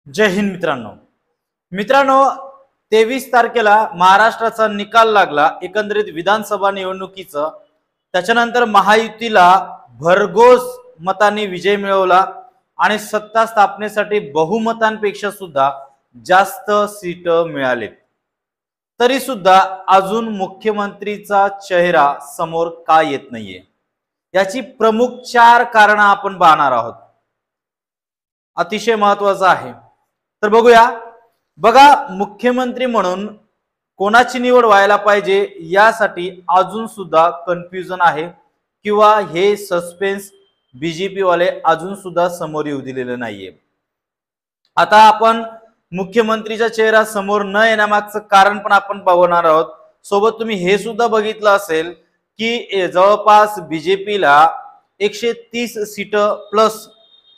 जय हिंद मित्रांनो 23 तारखेला महाराष्ट्राचा निकाल लागला एकंदरीत विधानसभा निवडणुकीचा। त्याच्यानंतर महायुतीला भरघोस मतांनी विजय मिळवला आणि सत्ता स्थापनेसाठी बहुमतांपेक्षा सुद्धा जास्त सीट मिळाले। तरी सुद्धा अजून मुख्यमंत्रीचा चेहरा समोर का येत नाहीये, याची प्रमुख 4 कारण आपण पाहणार आहोत। अतिशय महत्त्वाचं आहे, तर बघा मुख्यमंत्री म्हणून कोणाची निवड व्हायला पाहिजे यासाठी अजून सुद्धा कन्फ्युजन आहे किंवा हे सस्पेन्स बीजेपी वाले अजून सुद्धा समोर येऊ दिलेलं नाहीये। आता आपण मुख्यमंत्रीचा चेहरा समोर न येण्यामागचं कारण पण आपण बघणार आहोत। सोबत तुम्ही हे सुद्धा बघितलं असेल की जवळपास बीजेपीला 130 सीट प्लस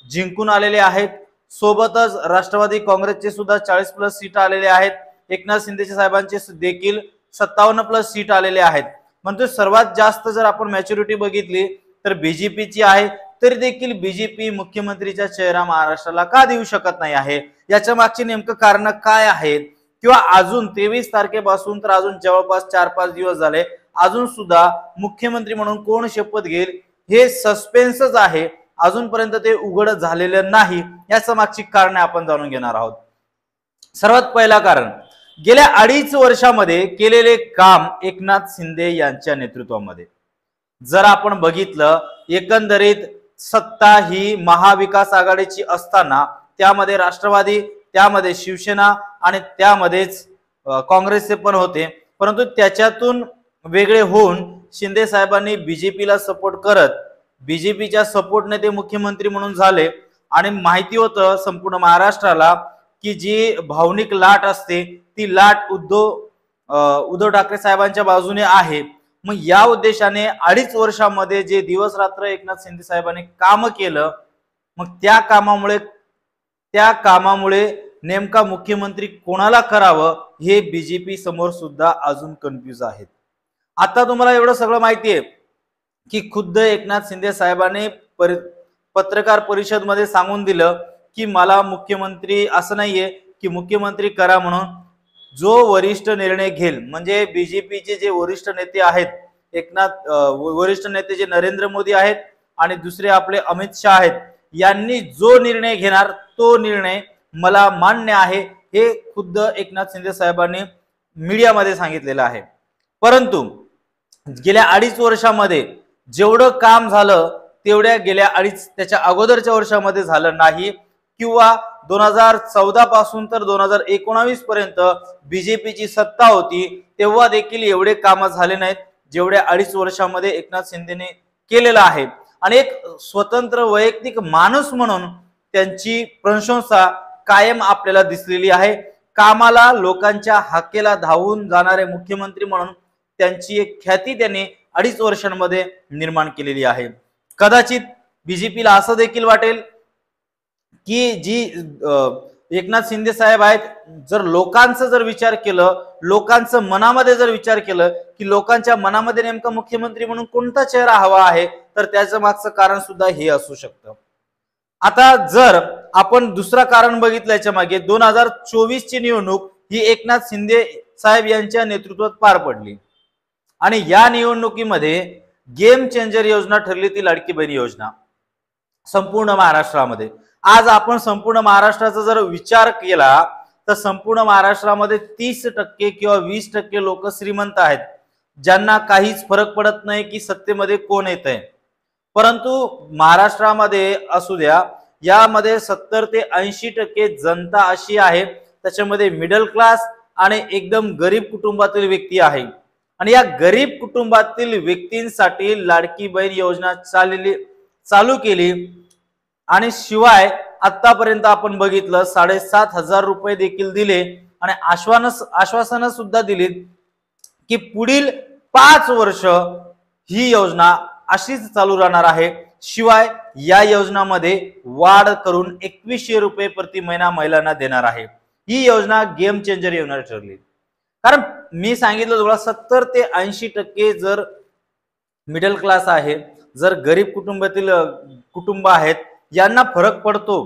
जिंकून आलेले आहेत। सोबतच राष्ट्रवादी काँग्रेसचे सुद्धा 40 प्लस सीट आलेले आहेत। एकनाथ शिंदे साहेबांचे देखील 57 प्लस सीट आलेले आहेत। म्हणजे सर्वात जास्त जर आपण मॅच्युरिटी बघितली तर बीजेपीची आहे, तरी देखील बीजेपी मुख्यमंत्रीचा चेहरा महाराष्ट्राला का देऊ शकत नाही आहे, याच्या मागचे नेमकं कारण काय आहेत किंवा अजून 23 तारखेपासून तर अजून जवळपास 4-5 दिवस झाले अजून सुद्धा मुख्यमंत्री म्हणून कोण शपथ घेईल हे सस्पेन्सच आहे। अजूनपर्यंत ते उघड झालेलं नाही, याच्या मागची कारणे आपण जाणून घेणार आहोत। सर्वात पहिला कारण, गेल्या 2.5 वर्षामध्ये केलेले काम एकनाथ शिंदे यांच्या नेतृत्वामध्ये। जर आपण बघितलं एकंदरीत सत्ता ही महाविकास आघाडीची असताना त्यामध्ये राष्ट्रवादी, त्यामध्ये शिवसेना आणि त्यामध्येच काँग्रेसचे पण होते, परंतु त्याच्यातून वेगळे होऊन शिंदे साहेबांनी बीजेपीला सपोर्ट करत बीजेपीच्या सपोर्टने ते मुख्यमंत्री म्हणून झाले। आणि माहिती होतं संपूर्ण महाराष्ट्राला की जी भावनिक लाट असते ती लाट उद्धव ठाकरे साहेबांच्या बाजूने आहे। मग या उद्देशाने 2.5 वर्षामध्ये जे दिवस रात्र एकनाथ शिंदे साहेबांनी काम केलं, मग त्या कामामुळे नेमका मुख्यमंत्री कोणाला करावं हे बीजेपी समोर सुद्धा अजून कन्फ्युज आहेत। आता तुम्हाला एवढं सगळं माहिती आहे की खुद्द एकनाथ शिंदे साहेबांनी पत्रकार परिषद मध्ये सांगून दिलं की मला मुख्यमंत्री असं नाहीये की मुख्यमंत्री करा म्हणून, जो वरिष्ठ निर्णय घेईल म्हणजे बीजेपीचे जे वरिष्ठ नेते आहेत, वरिष्ठ नेते जे नरेंद्र मोदी आहेत आणि दुसरे आपले अमित शाह आहेत, यांनी जो निर्णय घेणार तो निर्णय मला मान्य आहे, हे खुद्द एकनाथ शिंदे साहेबांनी मीडियामध्ये सांगितलेलं आहे। परंतु गेल्या 2.5 वर्षामध्ये जेवढं काम झालं तेवढ्या गेल्या त्याच्या अगोदरच्या वर्षामध्ये झालं नाही, किंवा 2014 पासून तर 2019 पर्यंत बीजेपीची सत्ता होती तेव्हा देखील एवढे काम झाले नाहीत जेवढ्या 2.5 वर्षामध्ये एकनाथ शिंदेने केलेलं आहे। आणि एक स्वतंत्र वैयक्तिक माणूस म्हणून त्यांची प्रशंसा कायम आपल्याला दिसलेली आहे। कामाला लोकांच्या हाकेला धावून जाणारे मुख्यमंत्री म्हणून त्यांची एक ख्याती त्यांनी 2.5 वर्षांमध्ये निर्माण केलेली आहे। कदाचित बीजेपीला असं देखील वाटेल की जी एकनाथ शिंदे साहेब आहेत, जर लोकांचा जर विचार केलं, लोकांचं मनामध्ये जर विचार केलं की लोकांच्या मनामध्ये नेमका मुख्यमंत्री म्हणून कोणता चेहरा हवा आहे, तर त्याचं मागचं कारण सुद्धा हे असू शकतं। आता जर आपण दुसरा कारण बघितलं याच्या मागे, 2024 ची निवडणूक ही एकनाथ शिंदे साहेब यांच्या नेतृत्वात पार पडली आणि या निवडणुकीमध्ये गेम चेंजर योजना ठरली ती लाडकी बहीण योजना संपूर्ण महाराष्ट्रामध्ये। आज आपण संपूर्ण महाराष्ट्राचा जर विचार केला तर संपूर्ण महाराष्ट्रामध्ये 30% किंवा 20% लोक श्रीमंत आहेत, ज्यांना काहीच फरक पडत नाही की सत्तेमध्ये कोण येत आहे। परंतु महाराष्ट्रामध्ये असू द्या, यामध्ये 70 ते 80% जनता अशी आहे, त्याच्यामध्ये मिडल क्लास आणि एकदम गरीब कुटुंबातील व्यक्ती आहे। आणि या गरीब कुटुंबातील व्यक्तींसाठी लाडकी बहीण योजना चालू केली आणि शिवाय आतापर्यंत आपण बघितलं 7,500 रुपये देखील दिले आणि आश्वासन सुद्धा दिली की पुढील 5 वर्ष ही योजना अशीच चालू राहणार आहे। शिवाय या योजनामध्ये वाढ करून 2100 रुपये प्रति महिना महिलांना देणार आहे। ही योजना गेम चेंजर योजना ठरली, कारण मी सांगितलं तुम्हाला 70 ते 80% जर मिडल क्लास आहे, जर गरीब कुटुंबातील कुटुंब आहेत, यांना फरक पडतो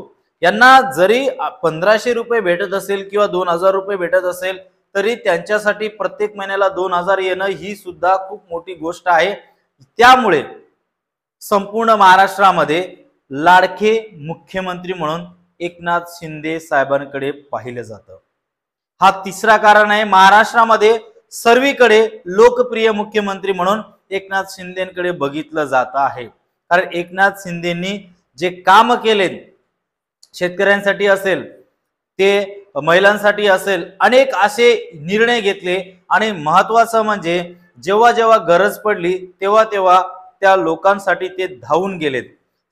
यांना जरी 1500 रुपये भेटत असेल किंवा 2000 रुपये भेटत असेल तरी त्यांच्यासाठी प्रत्येक महिन्याला 2000 येणं ही सुद्धा खूप मोठी गोष्ट आहे। त्यामुळे संपूर्ण महाराष्ट्रामध्ये लाडके मुख्यमंत्री म्हणून एकनाथ शिंदे साहेबांकडे पाहिलं जातं। हा तिसरा कारण आहे, महाराष्ट्रामध्ये सर्वीकडे लोकप्रिय मुख्यमंत्री म्हणून एकनाथ शिंदेकडे बघितलं जात आहे। कारण एकनाथ शिंदेंनी जे काम केले, शेतकऱ्यांसाठी असेल ते महिलांसाठी असेल, अनेक असे निर्णय घेतले आणि महत्वाचं म्हणजे जेव्हा जेव्हा गरज पडली तेव्हा तेव्हा त्या लोकांसाठी ते धावून गेलेत।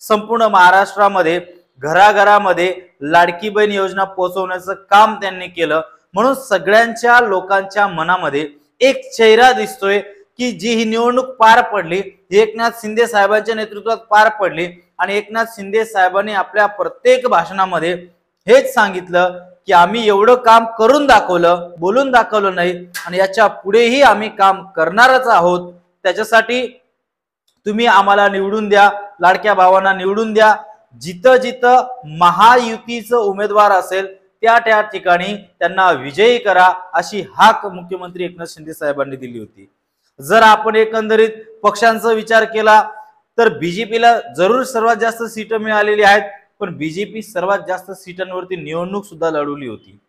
संपूर्ण महाराष्ट्रामध्ये घराघरामध्ये लाडकी बहीण योजना पोहोचवण्याचं काम त्यांनी केलं, म्हणून सगळ्यांच्या लोकांच्या मनामध्ये एक चेहरा दिसतोय की जी ही निवडणूक पार पडली ही एकनाथ शिंदे साहेबांच्या नेतृत्वात पार पडली आणि एकनाथ शिंदे साहेबांनी आपल्या प्रत्येक भाषणामध्ये हेच सांगितलं की आम्ही एवढं काम करून दाखवलं, बोलून दाखवलं नाही आणि याच्या पुढेही आम्ही काम करणारच आहोत। त्याच्यासाठी तुम्ही आम्हाला निवडून द्या, लाडक्या भावांना निवडून द्या। जिथं जिथं महायुतीचं उमेदवार असेल त्या त्या ठिकाणी त्यांना विजयी करा, अशी हाक मुख्यमंत्री एकनाथ शिंदे साहेबांनी दिली होती। जर आपण एकंदरीत पक्षांचा विचार केला तर बीजेपीला जरूर सर्वात जास्त सीट मिळालेली आहेत, पण बीजेपी सर्वात जास्त सीटांवरती निवडणूक सुद्धा लढवली होती।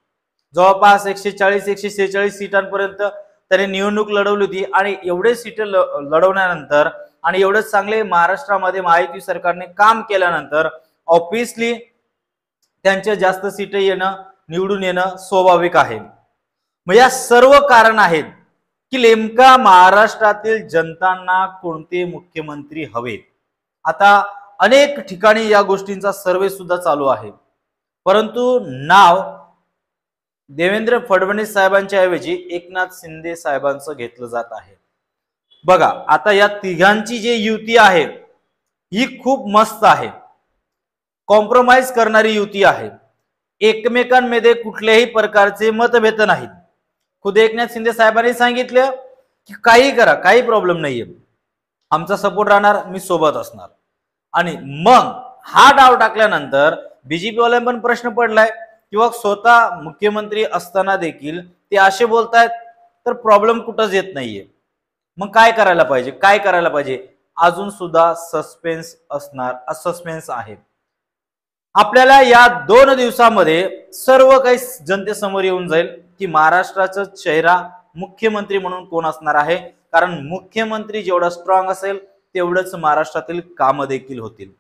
जवळपास 140-146 सीटांपर्यंत त्यांनी निवडणूक लढवली होती आणि एवढे सीट लढवल्यानंतर आणि एवढे चांगले महाराष्ट्रामध्ये महायुती सरकारने काम केल्यानंतर ऑब्विसली त्यांच्या जास्त सीट येणं, निवडून येणं स्वाभाविक आहे। मग या सर्व कारण आहेत की नेमका महाराष्ट्रातील जनतांना कोणते मुख्यमंत्री हवेत। आता अनेक ठिकाणी या गोष्टींचा सर्वे सुद्धा चालू आहे, परंतु नाव देवेंद्र फडणवीस साहेबांच्या ऐवजी एकनाथ शिंदे साहेबांचं घेतलं जात आहे। बघा आता या तिघांची जी युती आहे ही खूप मस्त आहे, कॉम्प्रोमाइज करणारी युती आहे, एकमेकांमध्ये कुठल्याही प्रकारचे मतभेद नाहीत। खुद एकनाथ शिंदे साहेबांनी सांगितलं की काही करा, काही प्रॉब्लेम नाहीये, आमचा सपोर्ट राहणार, मी सोबत असणार। आणि मग हा डाव टाकल्यानंतर बीजेपी वाल्यांना पण प्रश्न पडलाय किंवा स्वतः मुख्यमंत्री असताना देखील ते असे बोलतायत तर प्रॉब्लेम कुठंच येत नाहीये। मग काय करायला पाहिजे, काय करायला पाहिजे, अजून सुद्धा सस्पेन्स असणार, सस्पेन्स आहे। आपल्याला या 2 दिवसामध्ये सर्व काही जनतेसमोर येऊन जाईल की महाराष्ट्राचा चेहरा मुख्यमंत्री म्हणून कोण असणार आहे। कारण मुख्यमंत्री जेवढा स्ट्रॉंग असेल तेवढंच महाराष्ट्रातील काम देखील होतील।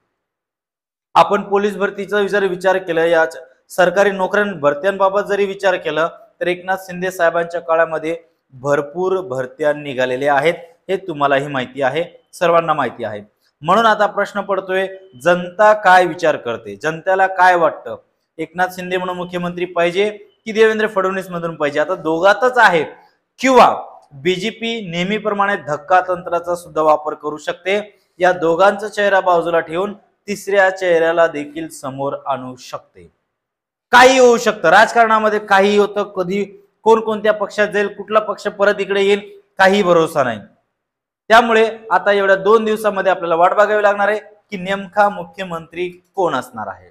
आपण पोलीस भरतीचा जर विचार केला, या सरकारी नोकऱ्यां भरत्यांबाबत जरी विचार केला तर एकनाथ शिंदे साहेबांच्या काळामध्ये भरपूर भरत्या निघालेल्या आहेत, हे तुम्हालाही माहिती आहे, सर्वांना माहिती आहे। म्हणून आता प्रश्न पडतोय जनता काय विचार करते, जनतेला काय वाटतं, एकनाथ शिंदे म्हणून मुख्यमंत्री पाहिजे की देवेंद्र फडणवीस मधून पाहिजे। आता दोघातच आहे किंवा बीजेपी नेहमीप्रमाणे धक्का तंत्राचा सुद्धा वापर करू शकते, या दोघांचा चेहरा बाजूला ठेवून तिसऱ्या चेहऱ्याला देखील समोर आणू शकते। काही होऊ शकतं राजकारणामध्ये, काही होतं, कधी कोण कोणत्या पक्षात जाईल, कुठला पक्ष परत इकडे येईल, काही भरोसा नाही। त्यामुळे आता एवढ्या 2 दिवसामध्ये आपल्याला वाट बघावी लागणार आहे की नेमका मुख्यमंत्री कोण असणार आहे।